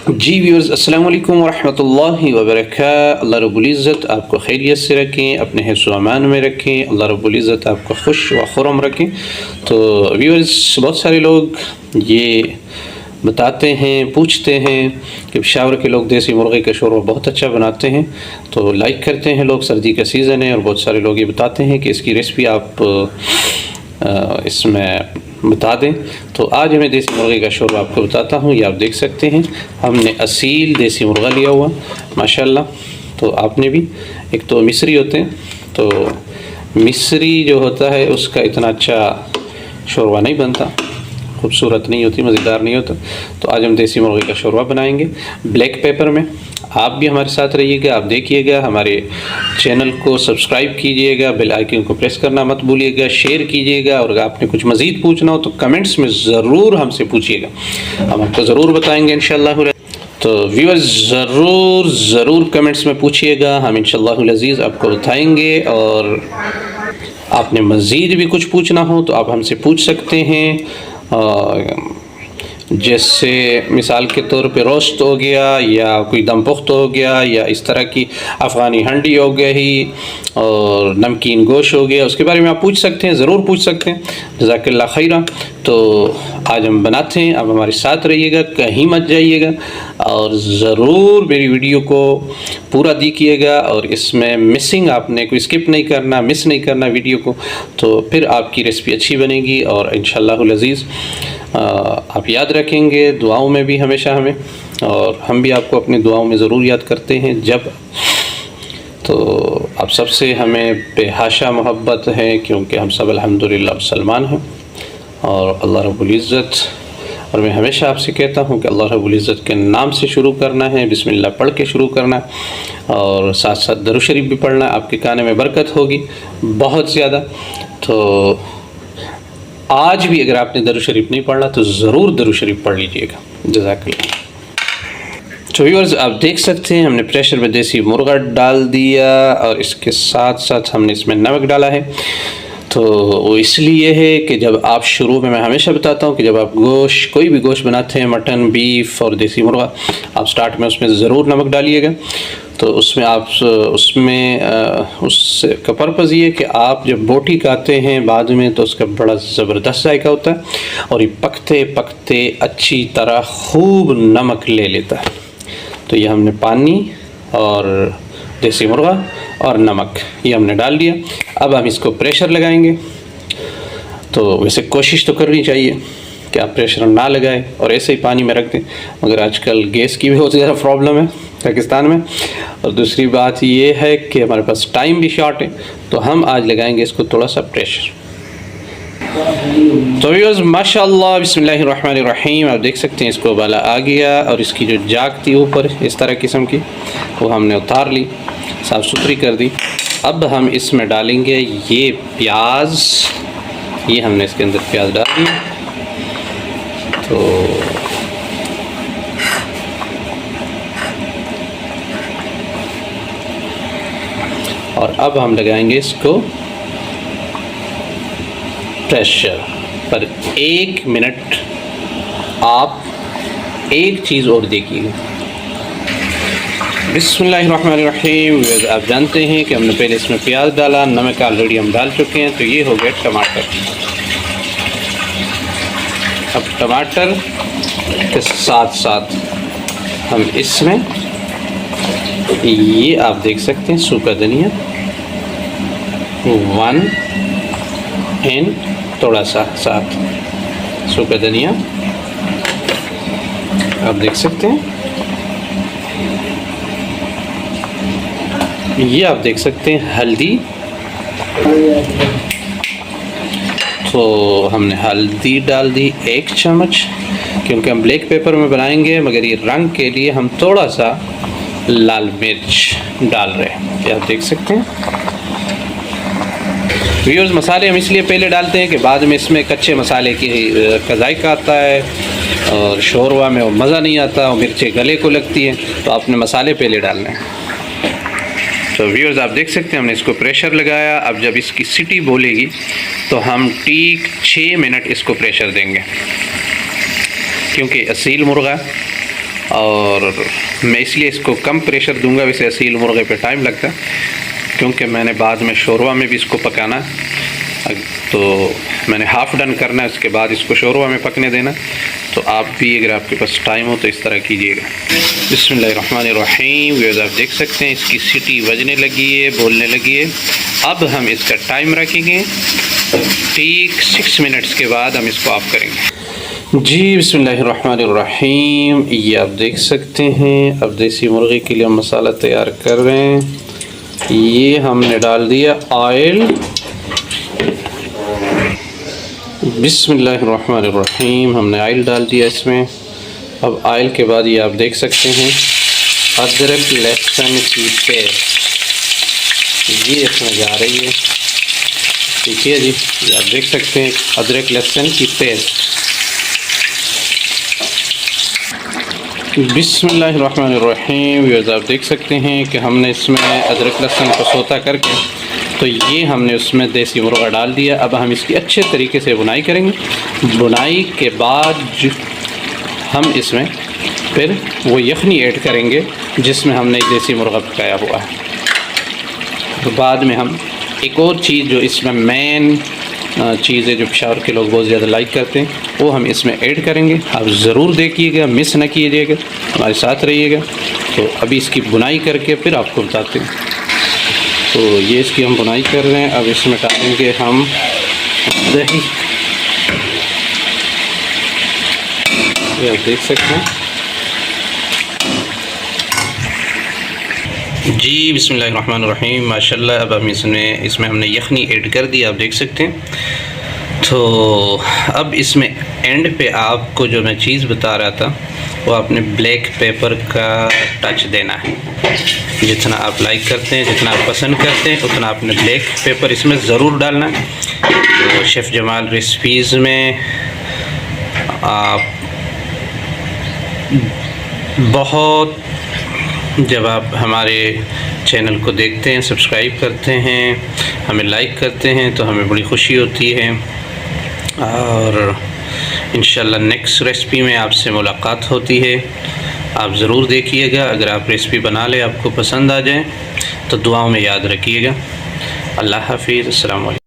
जी viewers, अस्सलाम वालेकुम वरहमतुल्लाहि वबरकातुहू। अल्लाह रब्बुल इज़्ज़त आपको खैरियत से रखें, अपने हिफ्ज़ व अमान में रखें। अल्लाह रब्बुल इज़्ज़त आपको खुश व खुर्रम रखें। तो व्यूअर्स, बहुत सारे लोग ये बताते हैं, पूछते हैं कि पेशावर के लोग देसी मुर्गे का शोरबा बहुत अच्छा बनाते हैं, तो लाइक करते हैं लोग। सर्दी का सीज़न है और बहुत सारे लोग ये बताते हैं कि इसकी रेसिपी आप इसमें बता दें। तो आज मैं देसी मुर्गे का शोरबा आपको बताता हूँ। ये आप देख सकते हैं, हमने असील देसी मुर्गा लिया हुआ माशाल्लाह। तो आपने भी, एक तो मिस्री होते हैं, तो मिस्री जो होता है उसका इतना अच्छा शोरबा नहीं बनता, खूबसूरत नहीं होती, मज़ेदार नहीं होता। तो आज हम देसी मुर्गे का शोरबा बनाएंगे ब्लैक पेपर में। आप भी हमारे साथ रहिएगा, आप देखिएगा, हमारे चैनल को सब्सक्राइब कीजिएगा, बेल आइकन को प्रेस करना मत भूलिएगा, शेयर कीजिएगा, और अगर आपने कुछ मज़ीद पूछना हो तो कमेंट्स में ज़रूर हमसे पूछिएगा, हम आपको ज़रूर बताएंगे इंशाअल्लाह। तो व्यूअर्स, ज़रूर कमेंट्स में पूछिएगा, हम इंशाअल्लाह अज़ीज़ आपको बताएंगे। और आपने मज़ीद भी कुछ पूछना हो तो आप हमसे पूछ सकते हैं। जैसे मिसाल के तौर पे रोस्ट हो गया, या कोई दम पुख्त हो गया, या इस तरह की अफ़गानी हंडी हो गई, और नमकीन गोश्त हो गया, उसके बारे में आप पूछ सकते हैं, ज़रूर पूछ सकते हैं। जज़ाकल्लाह खैरा। तो आज हम बनाते हैं, अब हमारे साथ रहिएगा, कहीं मत जाइएगा, और ज़रूर मेरी वीडियो को पूरा देखिएगा। और इसमें मिसिंग आपने कोई स्किप नहीं करना, मिस नहीं करना वीडियो को, तो फिर आपकी रेसिपी अच्छी बनेगी। और इंशाअल्लाह अज़ीज़ आप याद रखेंगे दुआओं में भी हमेशा हमें, और हम भी आपको अपनी दुआओं में ज़रूर याद करते हैं जब। तो आप सबसे हमें बेहाशा मोहब्बत है, क्योंकि हम सब अल्हम्दुलिल्लाह मुसलमान हैं, और अल्लाह रब्बुल इज़्ज़त, और मैं हमेशा आपसे कहता हूँ कि अल्लाह रब्बुल इज़्ज़त के नाम से शुरू करना है, बिस्मिल्लाह पढ़ के शुरू करना है, और साथ साथ दरूद शरीफ भी पढ़ना है। आपके खाने में बरकत होगी बहुत ज़्यादा। तो आज भी अगर आपने दरूद शरीफ नहीं पढ़ा तो ज़रूर दरूद शरीफ पढ़ लीजिएगा। जज़ाकल्लाह। तो व्यूअर्स, आप देख सकते हैं हमने प्रेशर में देसी मुर्गा डाल दिया, और इसके साथ साथ हमने इसमें नमक डाला है। तो वो इसलिए है कि जब आप शुरू में, मैं हमेशा बताता हूँ कि जब आप गोश्त, कोई भी गोश्त बनाते हैं, मटन, बीफ और देसी मुर्गा, आप स्टार्ट में उसमें ज़रूर नमक डालिएगा। तो उसमें आप उसका पर्पज़ ये है कि आप जब बोटी खाते हैं बाद में तो उसका बड़ा ज़बरदस्त जायका होता है, और ये पकते पकते अच्छी तरह खूब नमक ले लेता है। तो ये हमने पानी और देसी मुर्गा और नमक ये हमने डाल दिया। अब हम इसको प्रेशर लगाएंगे। तो वैसे कोशिश तो करनी चाहिए कि आप प्रेशर ना लगाएं और ऐसे ही पानी में रख दें, मगर आजकल गैस की भी बहुत ज़्यादा प्रॉब्लम है पाकिस्तान में, और दूसरी बात ये है कि हमारे पास टाइम भी शॉर्ट है। तो हम आज लगाएंगे इसको थोड़ा सा प्रेशर। तो व्यूअर्स, माशाअल्लाह, बिस्मिल्लाहिर्रहमानिर्रहीम, आप देख सकते हैं इसको उबाला आ गया, और इसकी जो जाग थी ऊपर इस तरह किस्म की, वो हमने उतार ली, साफ़ सुथरी कर दी। अब हम इसमें डालेंगे ये प्याज, ये हमने इसके अंदर प्याज डाल दिया। तो और अब हम लगाएंगे इसको प्रेशर पर 1 मिनट। आप एक चीज़ और देखिएगा, बिस्मिल्लाहिर्रहमानिर्रहीम। आप जानते हैं कि हमने पहले इसमें प्याज डाला, नमक ऑलरेडी हम डाल चुके हैं। तो ये हो गया टमाटर। अब टमाटर के साथ साथ हम इसमें, ये आप देख सकते हैं, सूखा धनिया 1 एंड थोड़ा सा साथ सूखा धनिया आप देख सकते हैं। ये आप देख सकते हैं हल्दी। तो हमने हल्दी डाल दी 1 चम्मच, क्योंकि हम ब्लैक पेपर में बनाएंगे, मगर ये रंग के लिए हम थोड़ा सा लाल मिर्च डाल रहे हैं, ये आप देख सकते हैं। व्यूअर्स, मसाले हम इसलिए पहले डालते हैं कि बाद में इसमें कच्चे मसाले का जायका आता है, और शोरबा में वो मज़ा नहीं आता, और मिर्चें गले को लगती हैं। तो आपने मसाले पहले डालने हैं। तो व्यूअर्स, आप देख सकते हैं हमने इसको प्रेशर लगाया। अब जब इसकी सीटी बोलेगी तो हम ठीक 6 मिनट इसको प्रेशर देंगे, क्योंकि असील मुर्गा और मैं इसलिए इसको कम प्रेशर दूंगा। वैसे असील मुर्गे पे टाइम लगता है क्योंकि मैंने बाद में शोरवा में भी इसको पकाना है, तो मैंने हाफ़ डन करना है, उसके बाद इसको शोरवा में पकने देना। तो आप भी अगर आपके पास टाइम हो तो इस तरह कीजिएगा। बिस्मिल्लाहिर्रहमानिर्रहीम। व्यूअर्स, आप देख सकते हैं इसकी सीटी बजने लगी है, बोलने लगी है। अब हम इसका टाइम रखेंगे, ठीक 6 मिनट्स के बाद हम इसको ऑफ करेंगे। जी बिस्मिल्लाहिर्रहमानिर्रहीम। ये आप देख सकते हैं अब देसी मुर्गे के लिए हम मसाला तैयार कर रहे हैं। ये हमने डाल दिया ऑयल। बिस्मिल्लाहिर्रहमानिर्रहीम। हमने ऑयल डाल दिया इसमें। अब ऑयल के बाद ये आप देख सकते हैं अदरक लहसुन की पेस्ट ये इसमें जा रही है। ठीक है जी, ये आप देख सकते हैं अदरक लहसुन की पेस्ट। बिस्मिल्लाहिर्रहमानिर्रहीम। व्यूअर्स, आप देख सकते हैं कि हमने इसमें अदरक लहसुन को सोता करके तो ये हमने उसमें देसी मुर्गा डाल दिया। अब हम इसकी अच्छे तरीके से बुनाई करेंगे। बुनाई के बाद हम इसमें फिर वो यखनी ऐड करेंगे जिसमें हमने देसी मुर्गा पकाया हुआ है। तो बाद में हम एक और चीज़ जो इसमें मेन चीज़ है जो पेशावर के लोग बहुत ज़्यादा लाइक करते हैं वो हम इसमें ऐड करेंगे। आप ज़रूर देखिएगा, मिस ना कीजिएगा, हमारे साथ रहिएगा। तो अभी इसकी बुनाई करके फिर आपको बताते हैं। तो ये इसकी हम बुनाई कर रहे हैं। अब इसमें डालेंगे हम दही। ये आप देख सकते हैं। जी बिस्मिल्लाहिर्रहमानिर्रहीम। माशाल्लाह। अब हम इसमें हमने यखनी ऐड कर दी, आप देख सकते हैं। तो अब इसमें एंड पे आपको जो मैं चीज़ बता रहा था वो आपने ब्लैक पेपर का टच देना है। जितना आप लाइक करते हैं, जितना आप पसंद करते हैं, उतना आपने ब्लैक पेपर इसमें ज़रूर डालना है। तो शेफ़ जमाल रेसिपीज़ में आप बहुत, जब आप हमारे चैनल को देखते हैं, सब्सक्राइब करते हैं, हमें लाइक करते हैं तो हमें बड़ी खुशी होती है। और इंशाल्लाह नेक्स्ट रेसिपी में आपसे मुलाकात होती है। आप ज़रूर देखिएगा। अगर आप रेसिपी बना लें, आपको पसंद आ जाए तो दुआओं में याद रखिएगा। अल्लाह हाफिज़। अस्सलाम वालेकुम।